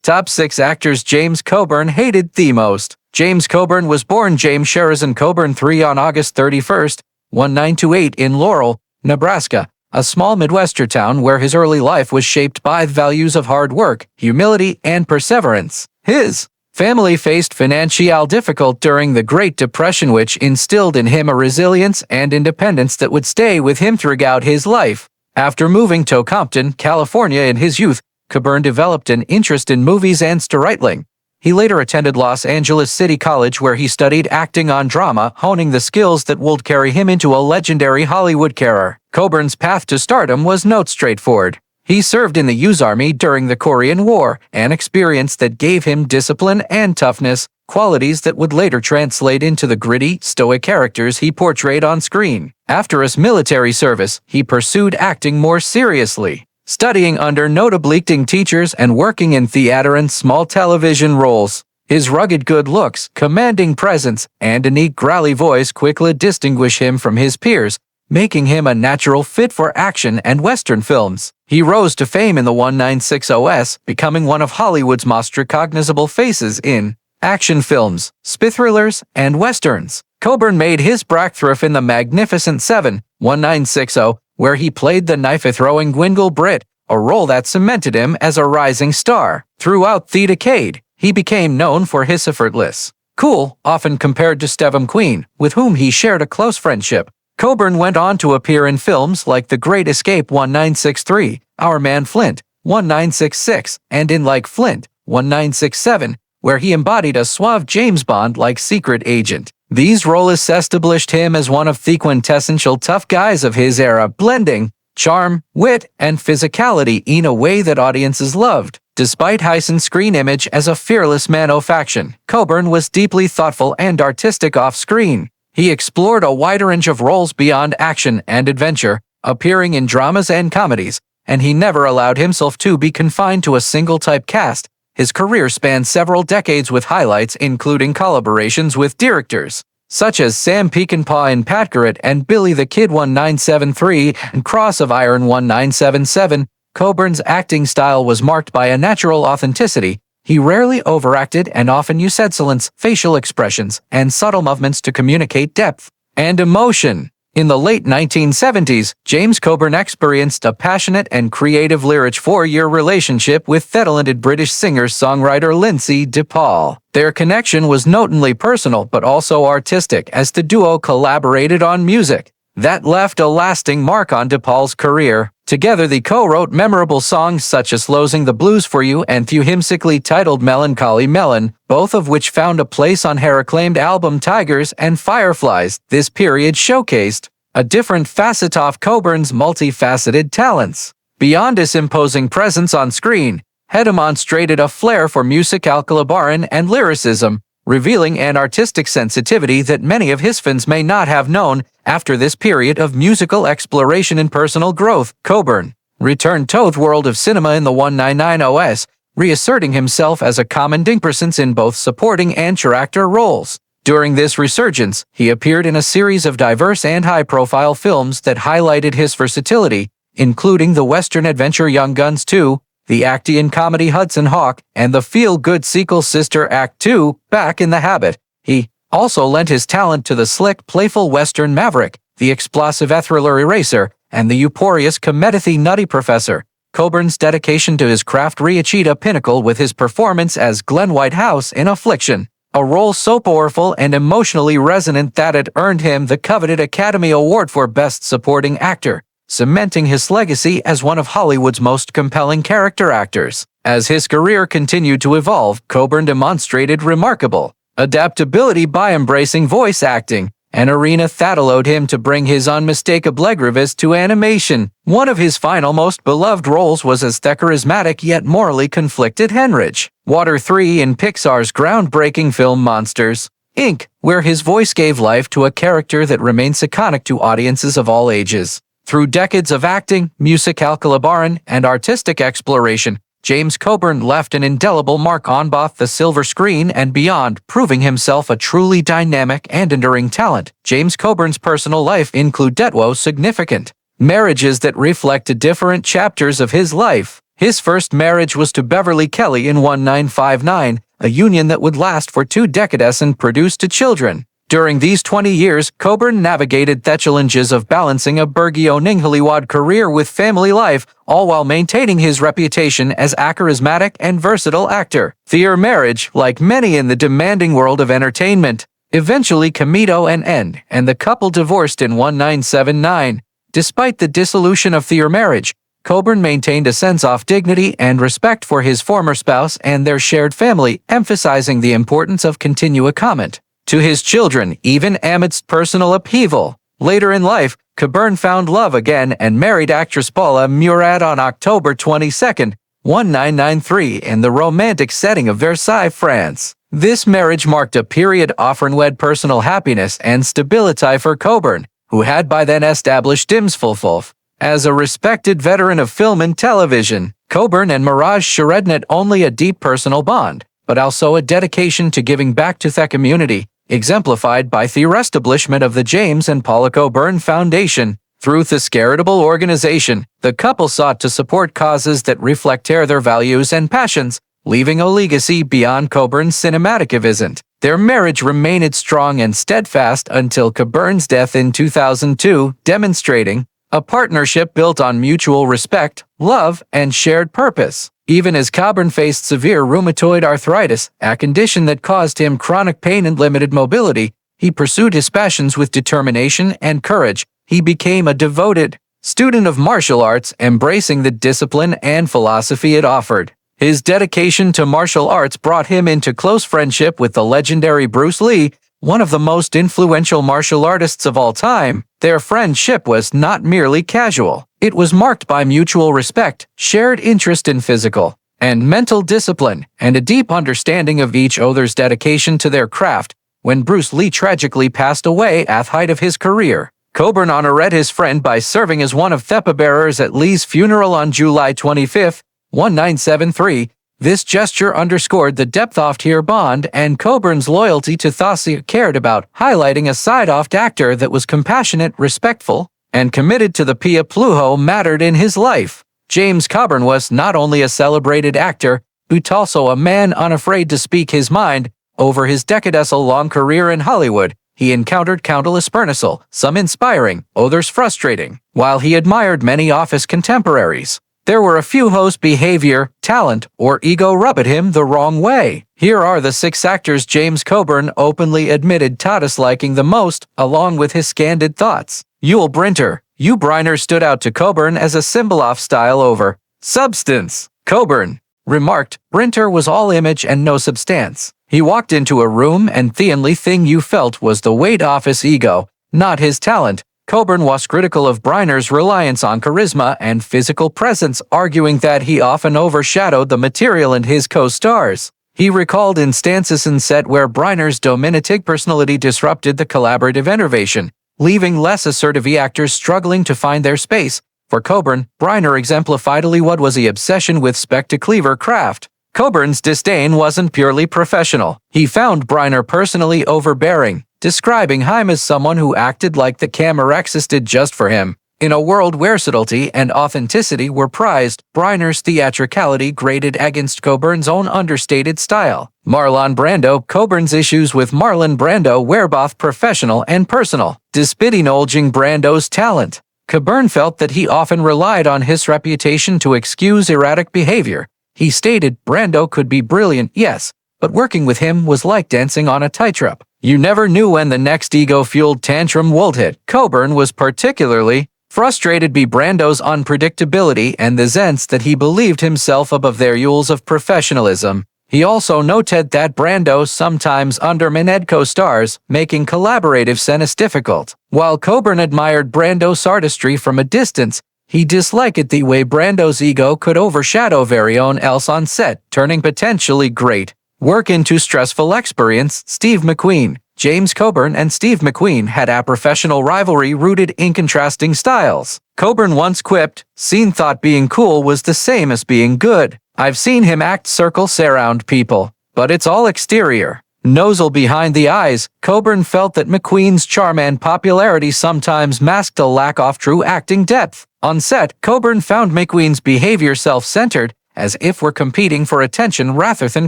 Top 6 actors James Coburn hated the most. James Coburn was born James Sherazin Coburn III on August 31, 1928 in Laurel, Nebraska, a small Midwestern town where his early life was shaped by the values of hard work, humility, and perseverance. His family faced financial difficulty during the Great Depression, which instilled in him a resilience and independence that would stay with him throughout his life. After moving to Compton, California in his youth, Coburn developed an interest in movies and storytelling. He later attended Los Angeles City College, where he studied acting on drama, honing the skills that would carry him into a legendary Hollywood career. Coburn's path to stardom was not straightforward. He served in the U.S. Army during the Korean War, an experience that gave him discipline and toughness, qualities that would later translate into the gritty, stoic characters he portrayed on screen. After his military service, he pursued acting more seriously, studying under notable acting teachers and working in theater and small television roles. His rugged good looks, commanding presence, and unique growly voice quickly distinguish him from his peers, making him a natural fit for action and Western films. He rose to fame in the 1960s, becoming one of Hollywood's most recognizable faces in action films, spy thrillers, and westerns. Coburn made his breakthrough in The Magnificent Seven, 1960, where he played the knife-throwing Gwyngle Britt, a role that cemented him as a rising star. Throughout the decade, he became known for his effortless, cool, often compared to Steve McQueen, with whom he shared a close friendship. Coburn went on to appear in films like The Great Escape 1963, Our Man Flint 1966, and in Like Flint 1967, where he embodied a suave James Bond-like secret agent. These roles established him as one of the quintessential tough guys of his era, blending charm, wit, and physicality in a way that audiences loved. Despite heightened screen image as a fearless man of action, Coburn was deeply thoughtful and artistic off-screen. He explored a wide range of roles beyond action and adventure, appearing in dramas and comedies, and he never allowed himself to be confined to a single typecast. His career spanned several decades with highlights including collaborations with directors such as Sam Peckinpah in Pat Garrett and Billy the Kid 1973 and Cross of Iron 1977. Coburn's acting style was marked by a natural authenticity. He rarely overacted and often used excellent facial expressions and subtle movements to communicate depth and emotion. In the late 1970s, James Coburn experienced a passionate and creative lyric 4-year relationship with talented British singer-songwriter Lindsay DePaul. Their connection was notably personal but also artistic, as the duo collaborated on music that left a lasting mark on DePaul's career. Together they co-wrote memorable songs such as Losing the Blues for You and the whimsically titled Melancholy Melon, both of which found a place on her acclaimed album Tigers and Fireflies. This period showcased a different facet of Coburn's multifaceted talents. Beyond his imposing presence on screen, he demonstrated a flair for musical collaboration and lyricism, revealing an artistic sensitivity that many of his fans may not have known. After this period of musical exploration and personal growth, Coburn returned to the world of cinema in the 1990s, reasserting himself as a commanding presence in both supporting and character roles. During this resurgence, he appeared in a series of diverse and high-profile films that highlighted his versatility, including the Western adventure Young Guns 2, the action comedy Hudson Hawk, and the feel-good sequel Sister Act 2, Back in the Habit. He also lent his talent to the slick, playful Western Maverick, the explosive thriller Eraser, and the euphorious comedy Nutty Professor. Coburn's dedication to his craft reached a pinnacle with his performance as Glenn Whitehouse in Affliction, a role so powerful and emotionally resonant that it earned him the coveted Academy Award for Best Supporting Actor, cementing his legacy as one of Hollywood's most compelling character actors. As his career continued to evolve, Coburn demonstrated remarkable adaptability by embracing voice acting, an arena that allowed him to bring his unmistakable gravitas to animation. One of his final most beloved roles was as the charismatic yet morally conflicted Henrich Water 3 in Pixar's groundbreaking film Monsters, Inc., where his voice gave life to a character that remains iconic to audiences of all ages. Through decades of acting, musical collaboration, and artistic exploration, James Coburn left an indelible mark on both the silver screen and beyond, proving himself a truly dynamic and enduring talent. James Coburn's personal life included significant marriages that reflected different chapters of his life. His first marriage was to Beverly Kelly in 1959, a union that would last for 2 decades and produce 2 children. During these 20 years, Coburn navigated the challenges of balancing a burgeoning career with family life, all while maintaining his reputation as a charismatic and versatile actor. Their marriage, like many in the demanding world of entertainment, eventually came to an end, and the couple divorced in 1979. Despite the dissolution of their marriage, Coburn maintained a sense of dignity and respect for his former spouse and their shared family, emphasizing the importance of continuous comment to his children, even amidst personal upheaval. Later in life, Coburn found love again and married actress Paula Murad on October 22, 1993, in the romantic setting of Versailles, France. This marriage marked a period offering personal happiness and stability for Coburn, who had by then established himself as a respected veteran of film and television. Coburn and Mirage shared not only a deep personal bond, but also a dedication to giving back to the community, exemplified by the establishment of the James and Paula Coburn Foundation. Through this charitable organization, the couple sought to support causes that reflect their values and passions, leaving a legacy beyond Coburn's cinematic event. Their marriage remained strong and steadfast until Coburn's death in 2002, demonstrating a partnership built on mutual respect, love, and shared purpose. Even as Coburn faced severe rheumatoid arthritis, a condition that caused him chronic pain and limited mobility, he pursued his passions with determination and courage. He became a devoted student of martial arts, embracing the discipline and philosophy it offered. His dedication to martial arts brought him into close friendship with the legendary Bruce Lee, one of the most influential martial artists of all time. Their friendship was not merely casual. It was marked by mutual respect, shared interest in physical and mental discipline, and a deep understanding of each other's dedication to their craft. When Bruce Lee tragically passed away at the height of his career, Coburn honored his friend by serving as one of the bearers at Lee's funeral on July 25, 1973. This gesture underscored the depth of their bond and Coburn's loyalty to those he cared about, highlighting a side of the actor that was compassionate, respectful, and committed to the people who mattered in his life. James Coburn was not only a celebrated actor, but also a man unafraid to speak his mind. Over his decades-long career in Hollywood, he encountered countless personnel, some inspiring, others frustrating. While he admired many of his contemporaries, there were a few whose behavior, talent, or ego rubbed him the wrong way. Here are the 6 actors James Coburn openly admitted to disliking the most, along with his candid thoughts. Brynner. Brynner stood out to Coburn as a symbol of style over substance. Coburn remarked, "Brynner was all image and no substance. He walked into a room and the only thing you felt was the weight of his ego, not his talent." Coburn was critical of Brynner's reliance on charisma and physical presence, arguing that he often overshadowed the material and his co-stars. He recalled instances in set where Brynner's dominating personality disrupted the collaborative innovation, leaving less assertive actors struggling to find their space. For Coburn, Brynner exemplified what was the obsession with spectacular craft. Coburn's disdain wasn't purely professional. He found Brynner personally overbearing, describing him as someone who acted like the camera existed just for him. In a world where subtlety and authenticity were prized, Brynner's theatricality grated against Coburn's own understated style. Marlon Brando. Coburn's issues with Marlon Brando were both professional and personal. Despite acknowledging Brando's talent, Coburn felt that he often relied on his reputation to excuse erratic behavior. He stated, "Brando could be brilliant, yes, but working with him was like dancing on a tightrope. You never knew when the next ego-fueled tantrum would hit." Coburn was particularly frustrated by Brando's unpredictability and the sense that he believed himself above their rules of professionalism. He also noted that Brando sometimes undermined co-stars, making collaborative scenes difficult. While Coburn admired Brando's artistry from a distance, he disliked the way Brando's ego could overshadow everyone else on set, turning potentially great work into stressful experience. Steve McQueen. James Coburn and Steve McQueen had a professional rivalry rooted in contrasting styles. Coburn once quipped, "Scene thought being cool was the same as being good. I've seen him act circles around people, but it's all exterior, Nozzle behind the eyes, Coburn felt that McQueen's charm and popularity sometimes masked a lack of true acting depth. On set, Coburn found McQueen's behavior self-centered, as if we're competing for attention rather than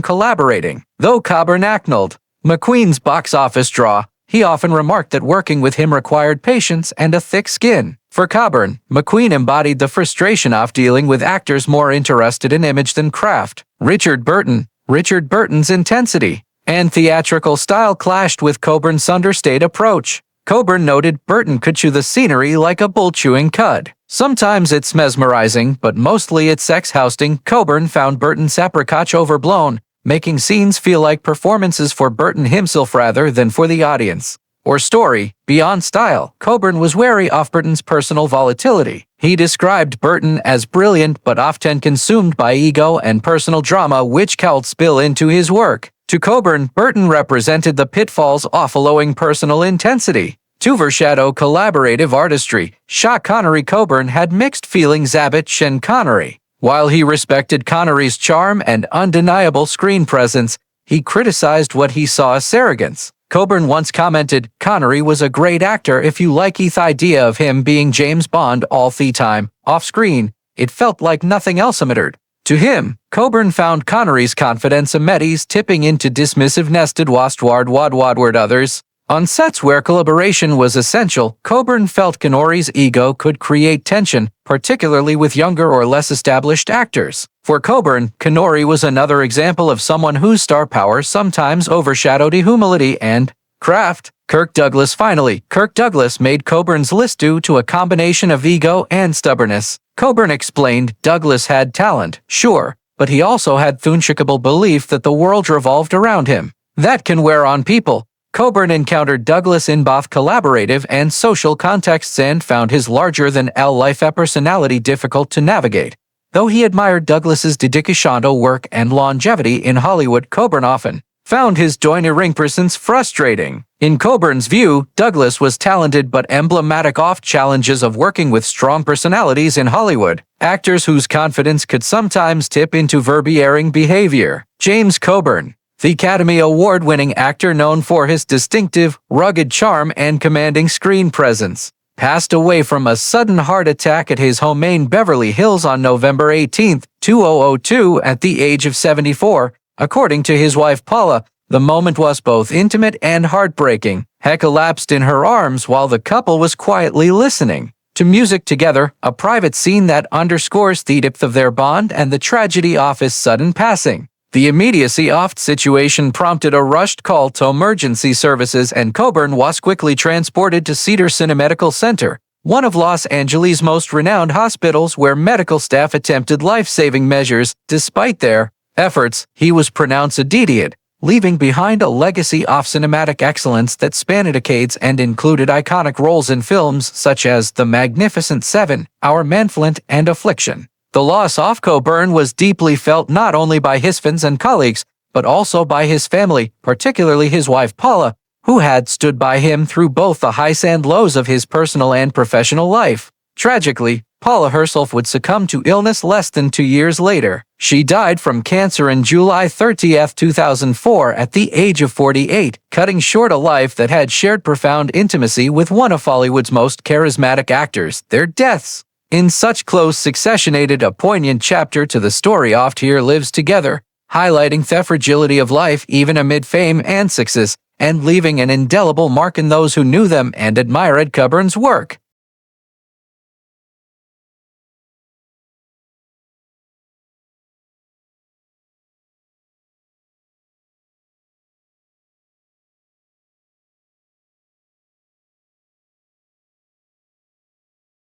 collaborating. Though Coburn acknowledged McQueen's box office draw, he often remarked that working with him required patience and a thick skin. For Coburn, McQueen embodied the frustration of dealing with actors more interested in image than craft. Richard Burton's intensity and theatrical style clashed with Coburn's understated approach. Coburn noted Burton could chew the scenery like a bull chewing cud. Sometimes it's mesmerizing, but mostly it's sex-housing. Coburn found Burton's apricot overblown, making scenes feel like performances for Burton himself rather than for the audience. Or story, beyond style, Coburn was wary of Burton's personal volatility. He described Burton as brilliant but often consumed by ego and personal drama which could spill into his work. To Coburn, Burton represented the pitfalls of allowing personal intensity to overshadow collaborative artistry. Connery Coburn had mixed feelings about Connery. While he respected Connery's charm and undeniable screen presence, he criticized what he saw as arrogance. Coburn once commented, "Connery was a great actor if you like the idea of him being James Bond all the time. Off-screen, it felt like nothing else mattered." To him, Coburn found Connery's confidence amenities tipping into dismissive nested word others. On sets where collaboration was essential, Coburn felt Connery's ego could create tension, particularly with younger or less established actors. For Coburn, Connery was another example of someone whose star power sometimes overshadowed humility and craft. Kirk Douglas made Coburn's list due to a combination of ego and stubbornness. Coburn explained Douglas had talent, sure, but he also had the unshakable belief that the world revolved around him. That can wear on people. Coburn encountered Douglas in both collaborative and social contexts and found his larger-than-life personality difficult to navigate. Though he admired Douglas's dedication to work and longevity in Hollywood, Coburn often found his domineering presence frustrating. In Coburn's view, Douglas was talented but emblematic of challenges of working with strong personalities in Hollywood, actors whose confidence could sometimes tip into overbearing behavior. James Coburn, the Academy Award-winning actor known for his distinctive, rugged charm and commanding screen presence, passed away from a sudden heart attack at his home in Beverly Hills on November 18, 2002 at the age of 74. According to his wife Paula, the moment was both intimate and heartbreaking. He collapsed in her arms while the couple was quietly listening to music together, a private scene that underscores the depth of their bond and the tragedy of his sudden passing. The immediacy of the situation prompted a rushed call to emergency services, and Coburn was quickly transported to Cedars-Sinai Medical Center, one of Los Angeles' most renowned hospitals where medical staff attempted life-saving measures. Despite their efforts, he was pronounced dead, leaving behind a legacy of cinematic excellence that spanned decades and included iconic roles in films such as The Magnificent Seven, Man Flint, and Affliction. The loss of Coburn was deeply felt not only by his fans and colleagues, but also by his family, particularly his wife Paula, who had stood by him through both the highs and lows of his personal and professional life. Tragically, Paula herself would succumb to illness less than 2 years later. She died from cancer on July 30, 2004 at the age of 48, cutting short a life that had shared profound intimacy with one of Hollywood's most charismatic actors. Their deaths in such close succession added a poignant chapter to the story of Here Lives Together, highlighting the fragility of life even amid fame and success, and leaving an indelible mark in those who knew them and admired Coburn's work.